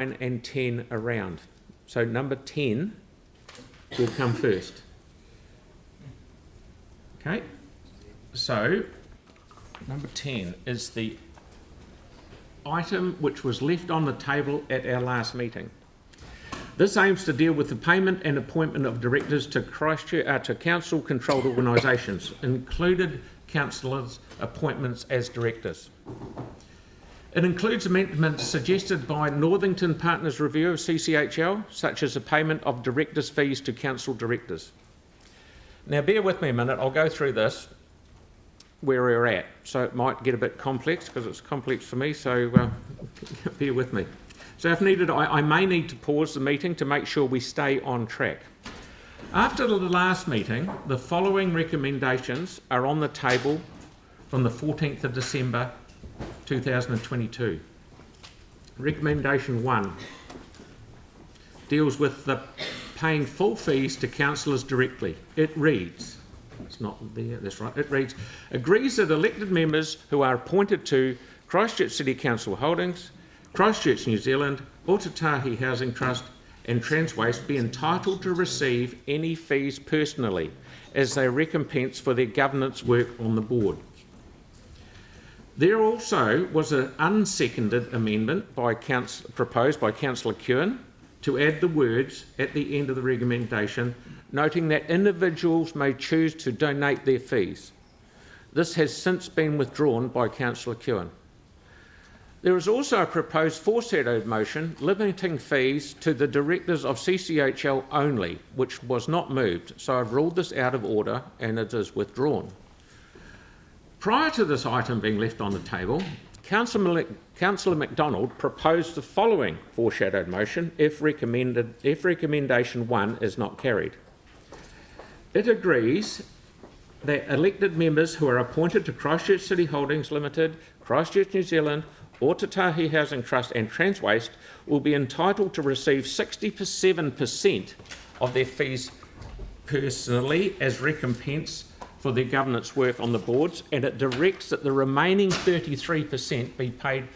and 10 around. So number 10 will come first. Okay, so number 10 is the item which was left on the table at our last meeting. This aims to deal with the payment and appointment of directors to Christchurch, to council-controlled organisations, included councillors' appointments as directors. It includes amendments suggested by Northington Partners Review of CCHL, such as the payment of directors' fees to council directors. Now, bear with me a minute. I'll go through this where we're at. So it might get a bit complex because it's complex for me, so bear with me. So if needed, I may need to pause the meeting to make sure we stay on track. After the last meeting, the following recommendations are on the table from the 14th of December 2022. Recommendation 1 deals with the paying full fees to councillors directly. It reads, it's not there, that's right, it reads, agrees that elected members who are appointed to Christchurch City Council Holdings, Christchurch New Zealand, Otatahi Housing Trust and Transwaste be entitled to receive any fees personally as they recompense for their governance work on the board. There also was an unseconded amendment proposed by Councillor Kewen to add the words at the end of the recommendation, noting that individuals may choose to donate their fees. This has since been withdrawn by Councillor Kewen. There is also a proposed foreshadowed motion limiting fees to the directors of CCHL only, which was not moved, so I've ruled this out of order and it is withdrawn. Prior to this item being left on the table, Councillor MacDonald proposed the following foreshadowed motion if recommendation 1 is not carried. It agrees that elected members who are appointed to Christchurch City Holdings Limited, Christchurch New Zealand, Otatahi Housing Trust and Transwaste will be entitled to receive 67% of their fees personally as recompense for their governance work on the boards, and it directs that the remaining 33% be paid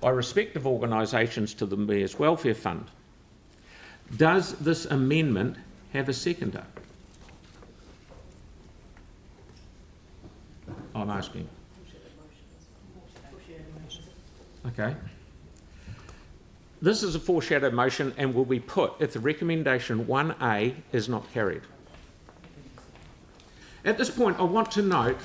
by respective organisations to the Mayor's Welfare Fund. Does this amendment have a seconder? I'm asking. Okay. This is a foreshadowed motion and will be put if the recommendation 1A is not carried. At this point, I want to note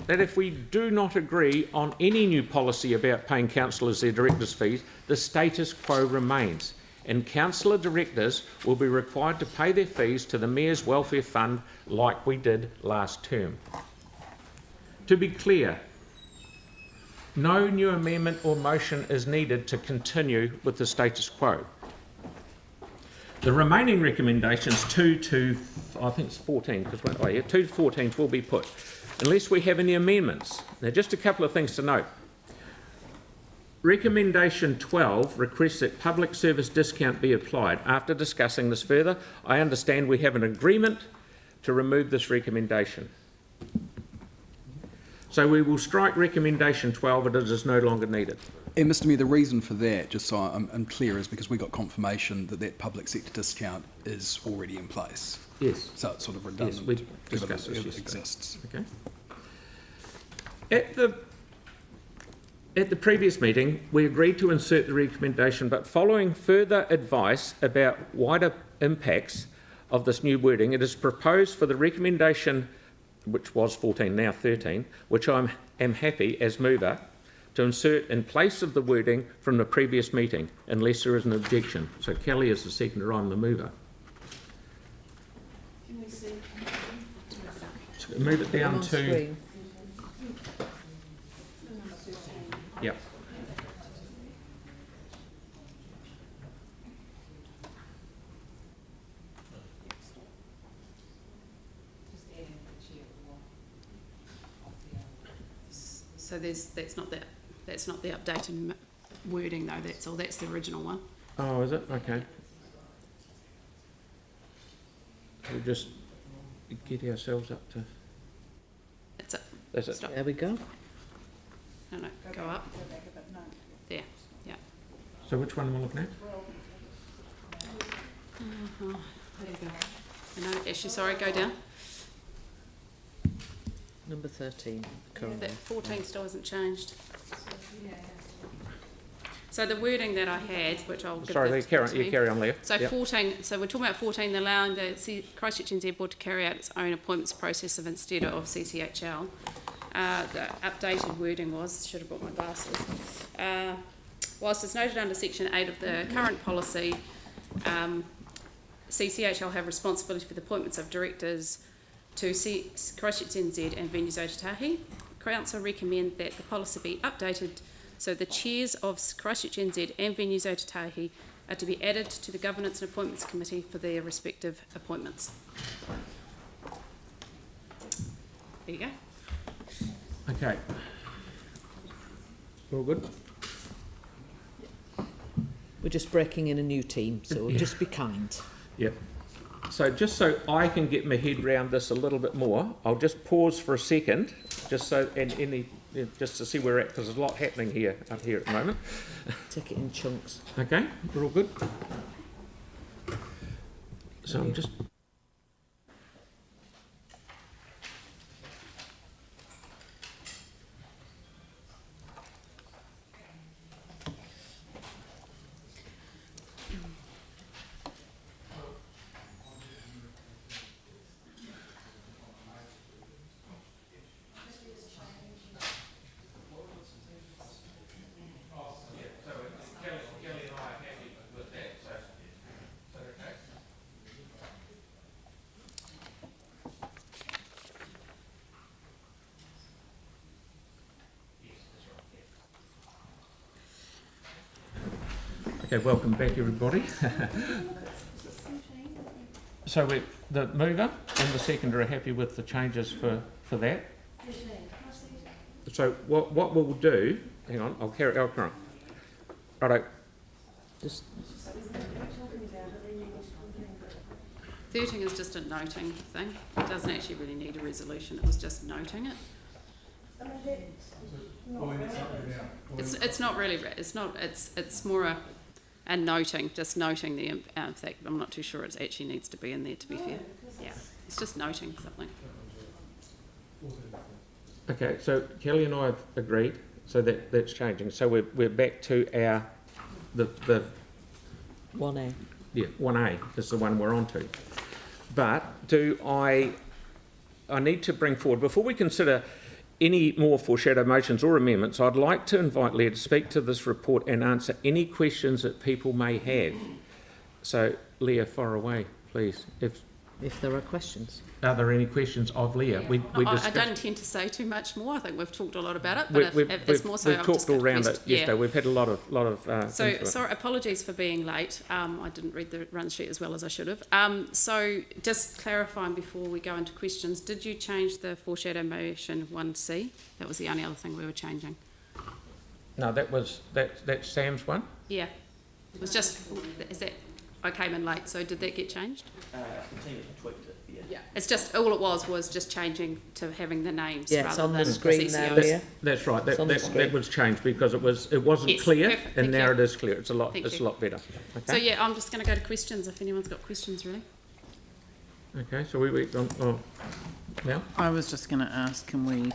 that if we do not agree on any new policy about paying councillors their directors' fees, the status quo remains, and councillor directors will be required to pay their fees to the Mayor's Welfare Fund like we did last term. To be clear, no new amendment or motion is needed to continue with the status quo. The remaining recommendations 2 to, I think it's 14, because 2 to 14 will be put, unless we have any amendments. Now, just a couple of things to note. Recommendation 12 requests that public service discount be applied. After discussing this further, I understand we have an agreement to remove this recommendation. So we will strike recommendation 12 and it is no longer needed. And Mr Mayor, the reason for that, just so I'm clear, is because we got confirmation that that public sector discount is already in place. Yes. So it's sort of redundant. Yes, we discussed this yesterday. Exists. Okay. At the previous meeting, we agreed to insert the recommendation, but following further advice about wider impacts of this new wording, it is proposed for the recommendation, which was 14, now 13, which I am happy as mover, to insert in place of the wording from the previous meeting, unless there is an objection. So Kelly is the seconder, I'm the mover. Can we see? So move it down to... Screen. Yep. So that's not the updated wording though. That's the original one. Oh, is it? Okay. We'll just get ourselves up to... That's it. That's it. Stop. There we go. No, go up. There. Yeah. So which one am I looking at? Oh, there you go. No, actually, sorry, go down. Number 13. Currently. That 14 still hasn't changed. So the wording that I had, which I'll give Sorry, that Leah, to me. carry on, Leah. So Yep. 14, so we're talking about 14, allowing the Christchurch NZ Board to carry out its own appointments process instead of CCHL. The updated wording was, should have brought my glasses. Whilst it's noted under Section 8 of the current policy, CCHL have responsibility for the appointments of directors to Christchurch NZ and Venues Otautahi. Council recommend that the policy be updated so the chairs of Christchurch NZ and Venues Otautahi are to be added to the Governance and Appointments Committee for their respective appointments. There you go. Okay. All good? We're just breaking in a new team, so just be kind. Yep. So just so I can get my head round this a little bit more, I'll just pause for a second, just so just to see where we're at, because there's a lot happening up here at the moment. Take it in chunks. Okay, we're all good. So I'm just. Okay, welcome back everybody. So the mover and the seconder are happy with the changes for that. So what we'll do, hang on, I'll carry on. Righto. Just 13 is just a noting thing. It doesn't actually really need a resolution. It was just noting it. It's not really. It's not. It's more a noting, just noting the fact. I'm not too sure it actually needs to be in there. To be fair, yeah, it's just noting something. Okay, so Kelly and I have agreed, so that's changing. So we're back to our the 1A. yeah 1A is the one we're on to. But I need to bring forward, before we consider any more foreshadow motions or amendments, I'd like to invite Leah to speak to this report and answer any questions that people may have. So Leah, fire away, please. If there are questions. Are there any questions of Leah? We I don't intend to say too much more. I think we've talked a lot about it, but if it's more so, we've talked all around it yesterday. We've had a lot of. So sorry, apologies for being late. I didn't read the run sheet as well as I should have. So just clarifying before we go into questions, did you change the foreshadow motion 1C? That was the only other thing we were changing. No, that's Sam's one. Yeah, it was just. Is that? I came in late, so did that get changed? The team tweaked it, yeah. It's just all it was just changing to having the names Yeah, it's rather on than the screen now, CCOs. Leah. That's right. It's on the screen. That was changed because it wasn't Yes, clear, perfect, and thank now you. it is clear. It's a lot. Thank It's you. a lot better. Okay. So yeah, I'm just going to go to questions if anyone's got questions really. Okay. So we on now. I was just going to ask, can we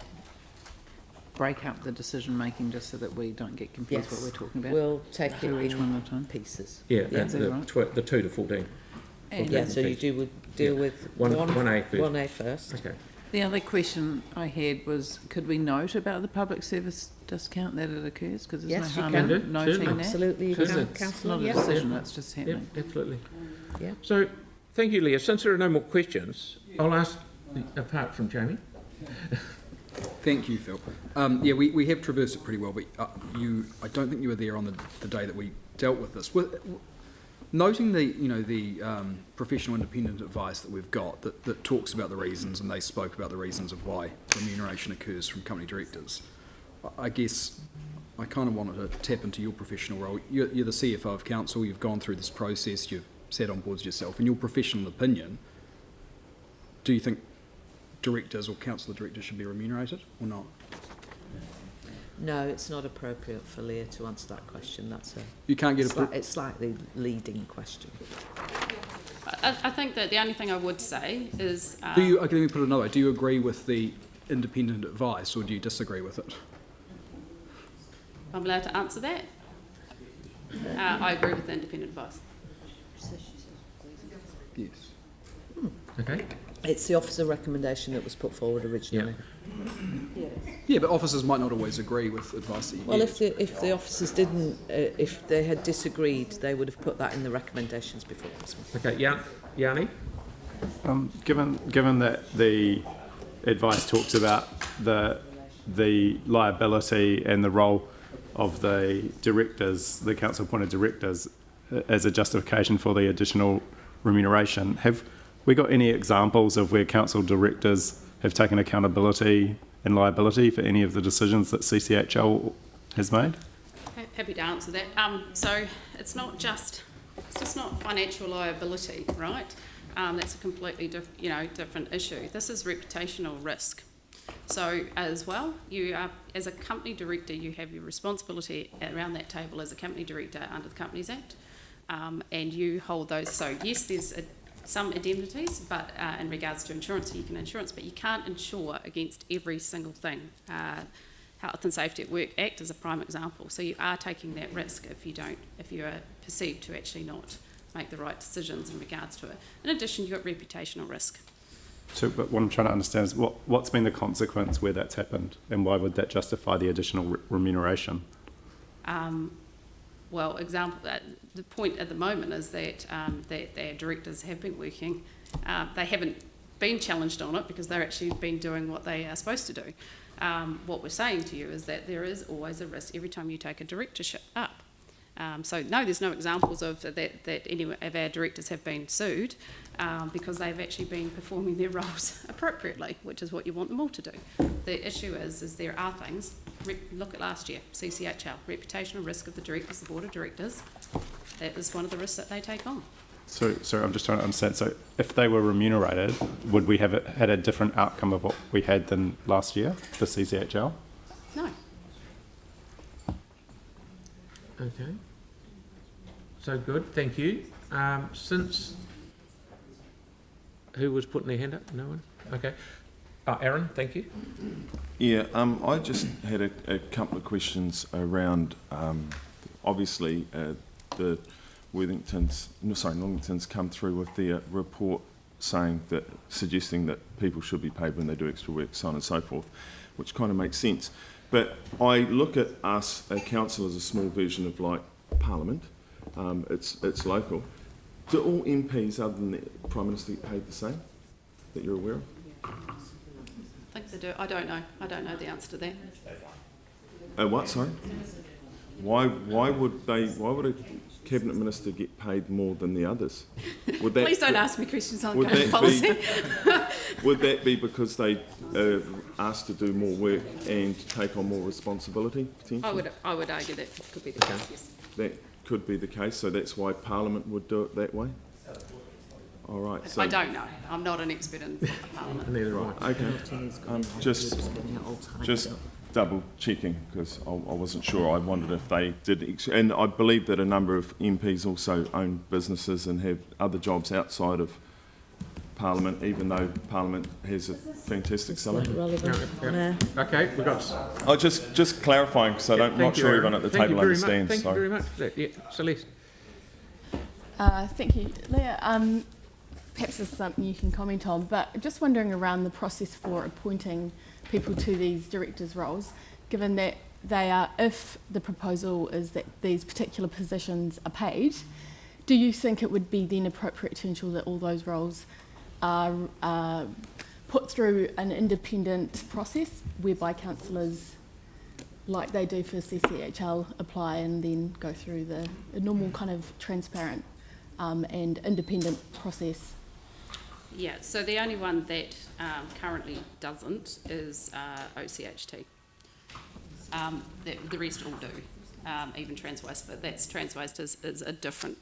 break up the decision making just so that we don't get confused Yes. what we're talking about? We'll take Do it each in one at a time. pieces. Yeah. Yeah. Is that right? The 2 to 14. And Yeah, so you deal with 1A first. 1A first. Okay. the other question I had was, could we note about the public service discount that it occurs? Because there's Yes, no you harm can in do. noting Certainly. that. Absolutely, you Because can, it's councillor. not a Yeah. decision that's just Yep. happening. Absolutely. Yeah. So thank you, Leah. Since there are no more questions, I'll ask, apart from Jamie. Thank you, Phil. Yeah, we have traversed it pretty well, but I don't think you were there on the day that we dealt with this. Noting the professional independent advice that we've got that talks about the reasons, and they spoke about the reasons of why remuneration occurs from company directors. I guess I kind of wanted to tap into your professional role. You're the CFO of council. You've gone through this process. You've sat on boards yourself. In your professional opinion, do you think directors or councillor directors should be remunerated or not? No, it's not appropriate for Leah to answer that question. That's a You can't get a... it's slightly leading question. I think that the only thing I would say is... Do you, okay, let me put it another way. Do you agree with the independent advice, or do you disagree with it? I'm allowed to answer that. I agree with the independent advice. Yes. Okay. It's the officer recommendation that was put forward originally. Yeah, but officers might not always agree with advice that you Well, get. if the officers didn't, if they had disagreed, they would have put that in the recommendations before Christmas. Okay, Yanni? Given that the advice talks about the liability and the role of the directors, the council appointed directors, as a justification for the additional remuneration, have we got any examples of where council directors have taken accountability and liability for any of the decisions that CCHL has made? Happy to answer that. So it's just not financial liability, right? That's a completely different issue. This is reputational risk. So as well, you are, as a company director, you have your responsibility around that table as a company director under the Companies Act, and you hold those. So yes, there's some indemnities, but in regards to insurance, you can insurance, but you can't insure against every single thing. Health and Safety at Work Act is a prime example. So you are taking that risk if you are perceived to actually not make the right decisions in regards to it. In addition, you've got reputational risk. So, but what I'm trying to understand is what's been the consequence where that's happened, and why would that justify the additional remuneration? Well, the point at the moment is that their directors have been working. They haven't been challenged on it because they're actually been doing what they are supposed to do. What we're saying to you is that there is always a risk every time you take a directorship up. So no, there's no examples of that any of our directors have been sued because they've actually been performing their roles appropriately, which is what you want them all to do. The issue is there are things, look at last year, CCHL, reputational risk of the directors, the board of directors, that is one of the risks that they take on. So I'm just trying to understand. So if they were remunerated, would we have had a different outcome of what we had than last year for CCHL? No. Okay. So good, thank you. Who was putting their hand up? No one? Okay. Aaron, thank you. Yeah, I just had a couple of questions around, obviously, the Northingtons come through with their report suggesting that people should be paid when they do extra work, so on and so forth, which kind of makes sense. But I look at us, a council, as a small version of like Parliament. It's local. Do all MPs, other than the Prime Minister, get paid the same that you're aware of? I think they do. I don't know. I don't know the answer to that. What? Sorry. Why would a cabinet minister get paid more than the others? Would that, Please don't ask me questions on would government that policy. would that be because they are asked to do more work and take on more responsibility? Potentially? I would argue that could be the case. Yes. That could be the case. So that's why Parliament would do it that way. All right. So I don't know. I'm not an expert in Parliament. Neither am I. okay. Just double checking because I wasn't sure. I wondered if they did, and I believe that a number of MPs also own businesses and have other jobs outside of Parliament, even though Parliament has a fantastic salary. Okay, we've got... Oh, just clarifying, because I'm not sure everyone at the table understands. Thank you very much for that. Yeah, Celeste. Thank you, Leah. Perhaps this is something you can comment on, but just wondering around the process for appointing people to these directors' roles, given that they are, if the proposal is that these particular positions are paid, do you think it would be then appropriate to ensure that all those roles are put through an independent process whereby councillors, like they do for CCHL, apply and then go through the normal kind of transparent and independent process? Yeah, so the only one that currently doesn't is OCHT. The rest all do, even Transwaste, but that's Transwaste is a different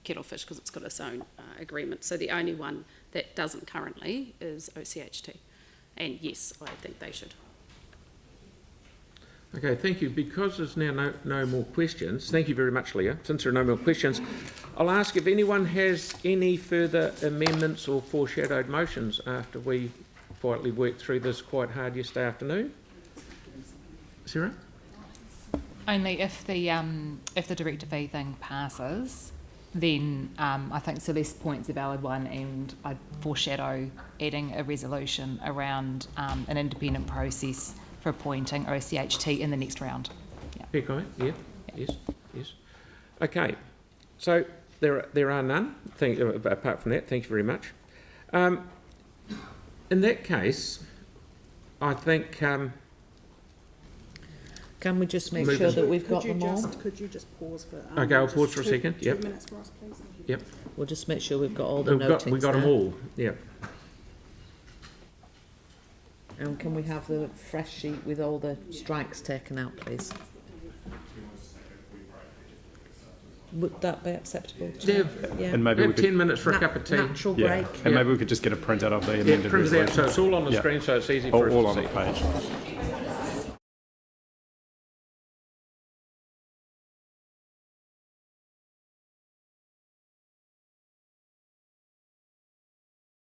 kettle fish because it's got its own agreement. So the only one that doesn't currently is OCHT. And yes, I think they should. Okay, thank you. Because there's now no more questions, thank you very much, Leah. Since there are no more questions, I'll ask if anyone has any further amendments or foreshadowed motions after we quietly worked through this quite hard yesterday afternoon. Sarah? Only if the director fee thing passes, then I think Celeste's point's a valid one, and I'd foreshadow adding a resolution around an independent process for appointing OCHT in the next round. Fair comment? Yeah. Yes. Okay. So there are none. Apart from that, thank you very much. In that case, I think. Can we just make sure that we've got them all? Could you just pause for... Okay, I'll pause for a second. Two Yep. minutes for us, please. Yep. We'll just make sure we've got all the notings We got them there. all. Yep. And can we have the fresh sheet with all the strikes taken out, please? Would that be acceptable? Yeah. Yeah. And maybe we Have could, 10 minutes for a cup of tea. Natural yeah, break. and maybe we could just get a printout of the Yeah, amended print it out resolution. so it's all on the Yeah. screen so it's easy for us all to on see. the page.